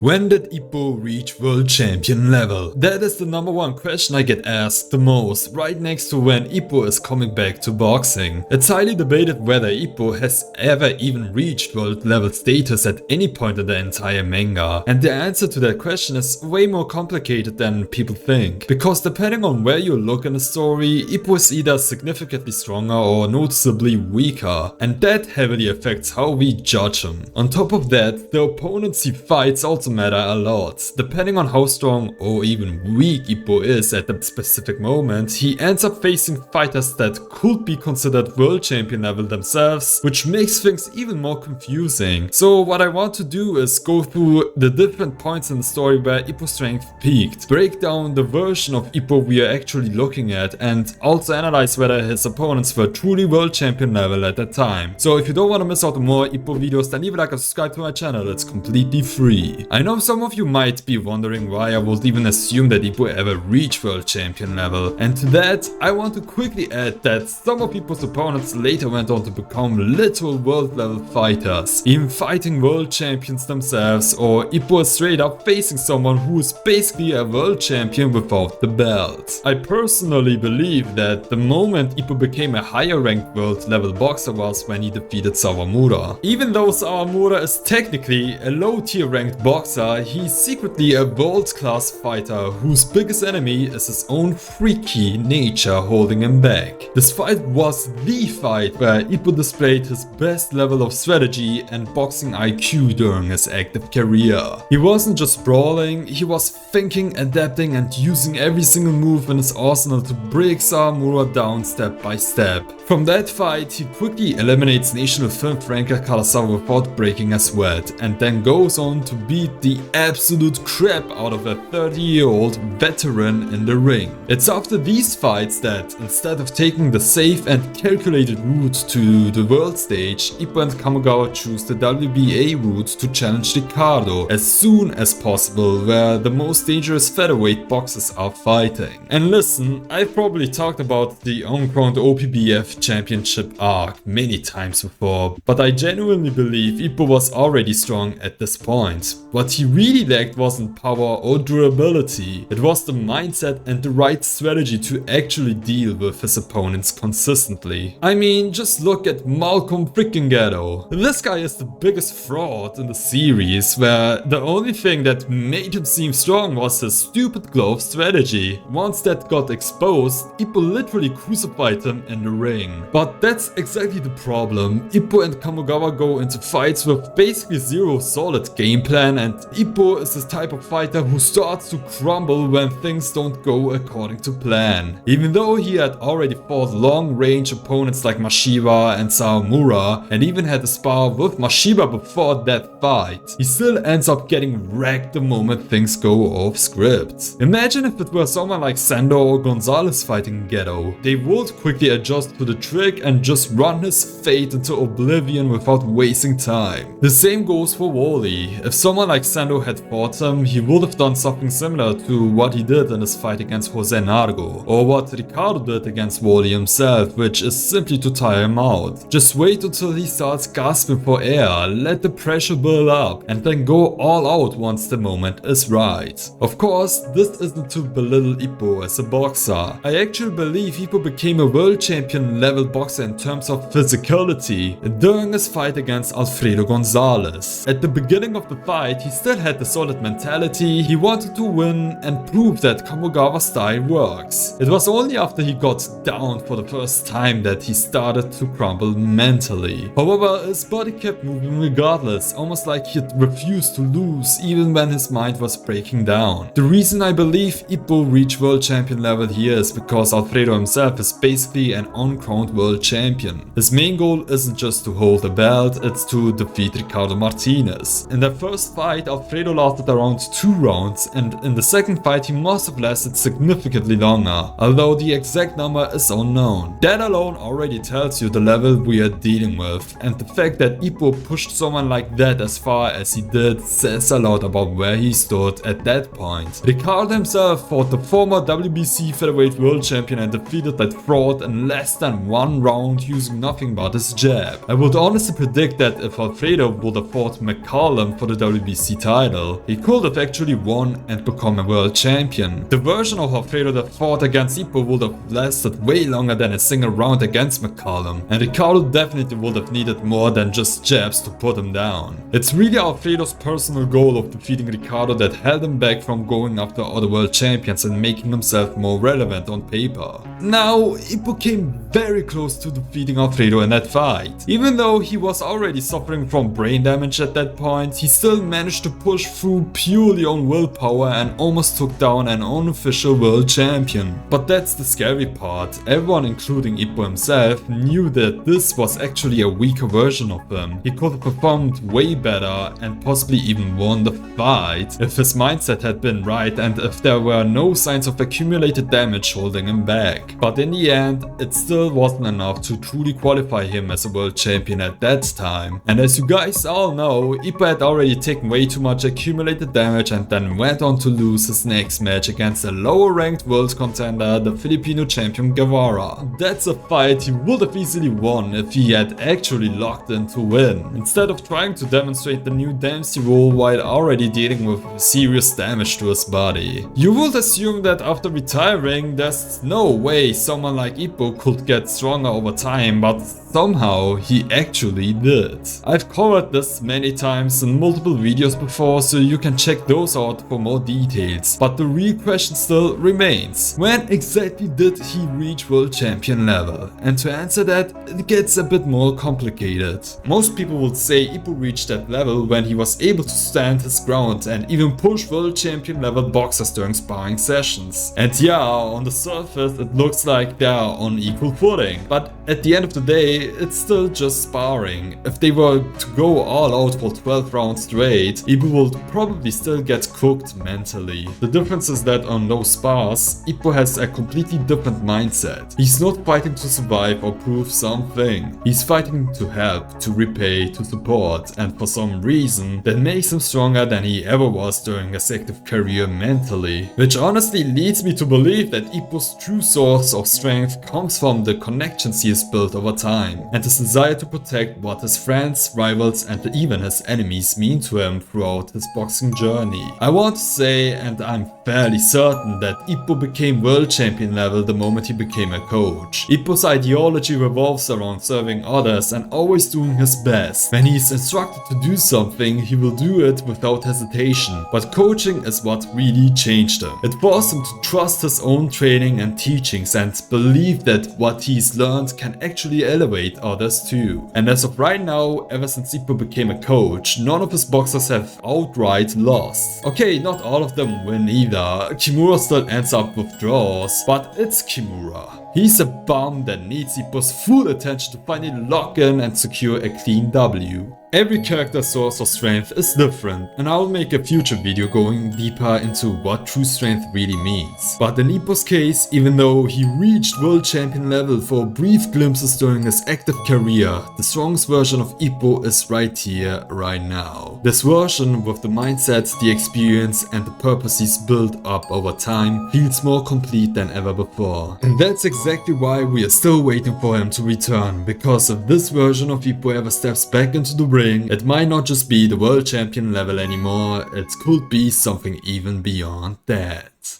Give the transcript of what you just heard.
When did Ippo reach world champion level? That is the number one question I get asked the most, right next to when Ippo is coming back to boxing. It's highly debated whether Ippo has ever even reached world level status at any point in the entire manga. And the answer to that question is way more complicated than people think. Because depending on where you look in the story, Ippo is either significantly stronger or noticeably weaker. And that heavily affects how we judge him. On top of that, the opponents he fights also matter a lot. Depending on how strong or even weak Ippo is at the specific moment, he ends up facing fighters that could be considered world champion level themselves, which makes things even more confusing. So what I want to do is go through the different points in the story where Ippo's strength peaked, break down the version of Ippo we are actually looking at, and also analyze whether his opponents were truly world champion level at that time. So if you don't want to miss out on more Ippo videos, then leave a like and subscribe to my channel, it's completely free. I know some of you might be wondering why I would even assume that Ippo ever reached world champion level, and to that I want to quickly add that some of Ippo's opponents later went on to become literal world level fighters, even fighting world champions themselves, or Ippo is straight up facing someone who is basically a world champion without the belt. I personally believe that the moment Ippo became a higher ranked world level boxer was when he defeated Sawamura. Even though Sawamura is technically a low tier ranked boxer, he's secretly a world-class fighter whose biggest enemy is his own freaky nature holding him back. This fight was the fight where Ippo displayed his best level of strategy and boxing IQ during his active career. He wasn't just brawling, he was thinking, adapting and using every single move in his arsenal to break Sawamura down step by step. From that fight, he quickly eliminates national film ranker Karasawa without breaking a sweat, and then goes on to beat the absolute crap out of a 30-year-old veteran in the ring. It's after these fights that, instead of taking the safe and calculated route to the world stage, Ippo and Kamigawa choose the WBA route to challenge Ricardo as soon as possible, where the most dangerous featherweight boxers are fighting. And listen, I've probably talked about the on-ground OPBF championship arc many times before, but I genuinely believe Ippo was already strong at this point. What he really lacked wasn't power or durability, it was the mindset and the right strategy to actually deal with his opponents consistently. I mean, just look at Malcolm freaking Ghetto. This guy is the biggest fraud in the series, where the only thing that made him seem strong was his stupid glove strategy. Once that got exposed, Ippo literally crucified him in the ring. But that's exactly the problem. Ippo and Kamigawa go into fights with basically zero solid game plan, and Ippo is this type of fighter who starts to crumble when things don't go according to plan. Even though he had already fought long-range opponents like Mashiba and Sawamura, and even had a spar with Mashiba before that fight, he still ends up getting wrecked the moment things go off script. Imagine if it were someone like Sando or Gonzalez fighting Ghetto. They would quickly adjust to the trick and just run his fate into oblivion without wasting time. The same goes for Wally. If someone like Sando had fought him, he would have done something similar to what he did in his fight against Jose Nargo, or what Ricardo did against Wally himself, which is simply to tire him out. Just wait until he starts gasping for air, let the pressure build up, and then go all out once the moment is right. Of course, this isn't to belittle Ippo as a boxer. I actually believe Ippo became a world champion level boxer in terms of physicality during his fight against Alfredo Gonzalez. At the beginning of the fight, he still had the solid mentality, he wanted to win and prove that Kamigawa's style works. It was only after he got down for the first time that he started to crumble mentally. However, his body kept moving regardless, almost like he refused to lose even when his mind was breaking down. The reason I believe Ippo reached world champion level here is because Alfredo himself is basically an on-crowned world champion. His main goal isn't just to hold a belt, it's to defeat Ricardo Martinez. In their first fight, Alfredo lasted around 2 rounds, and in the second fight he must have lasted significantly longer, although the exact number is unknown. That alone already tells you the level we are dealing with, and the fact that Ippo pushed someone like that as far as he did says a lot about where he stood at that point. Ricardo himself fought the former WBC featherweight world champion and defeated that fraud in less than 1 round using nothing but his jab. I would honestly predict that if Alfredo would have fought McCallum for the WBC WBC title. He could have actually won and become a world champion. The version of Alfredo that fought against Ippo would have lasted way longer than a single round against McCollum, and Ricardo definitely would have needed more than just jabs to put him down. It's really Alfredo's personal goal of defeating Ricardo that held him back from going after other world champions and making himself more relevant on paper. Now, Ippo came very close to defeating Alfredo in that fight. Even though he was already suffering from brain damage at that point, he still managed to push through purely on willpower and almost took down an unofficial world champion. But that's the scary part. Everyone, including Ippo himself, knew that this was actually a weaker version of him. He could have performed way better and possibly even won the fight if his mindset had been right and if there were no signs of accumulated damage holding him back. But in the end, it still wasn't enough to truly qualify him as a world champion at that time. And as you guys all know, Ippo had already taken way too much accumulated damage and then went on to lose his next match against a lower ranked world contender, the Filipino champion Guevara. That's a fight he would have easily won if he had actually locked in to win, instead of trying to demonstrate the new Dempsey rule while already dealing with serious damage to his body. You would assume that after retiring, there's no way someone like Ippo could get stronger over time, but somehow he actually did. I've covered this many times in multiple videos before, so you can check those out for more details, but the real question still remains: when exactly did he reach world champion level? And to answer that, it gets a bit more complicated. Most people would say Ippo reached that level when he was able to stand his ground and even push world champion level boxers during sparring sessions. And yeah, on the surface it looks like they are on equal footing, but at the end of the day, it's still just sparring. If they were to go all out for 12 rounds straight, Ippo would probably still get cooked mentally. The difference is that on those spars, Ippo has a completely different mindset. He's not fighting to survive or prove something. He's fighting to help, to repay, to support, and for some reason that makes him stronger than he ever was during his active career mentally. Which honestly leads me to believe that Ippo's true source of strength comes from the connections he has built over time, and his desire to protect what his friends, rivals, and even his enemies mean to him throughout his boxing journey. I want to say, and I'm fairly certain, that Ippo became world champion level the moment he became a coach. Ippo's ideology revolves around serving others and always doing his best. When he is instructed to do something, he will do it without hesitation. But coaching is what really changed him. It forced him to trust his own training and teachings and believe that what he's learned can actually elevate others too. And as of right now, ever since Ippo became a coach, none of his boxers have outright lost. Okay, not all of them win either. Kimura still ends up with draws, but it's Kimura. He's a bum that needs Ippo's full attention to finally lock in and secure a clean W. Every character's source of strength is different, and I'll make a future video going deeper into what true strength really means. But in Ippo's case, even though he reached world champion level for brief glimpses during his active career, the strongest version of Ippo is right here, right now. This version, with the mindset, the experience, and the purpose he's built up over time, feels more complete than ever before. And that's exactly why we are still waiting for him to return, because if this version of Ippo ever steps back into the ring, it might not just be the world champion level anymore, it could be something even beyond that.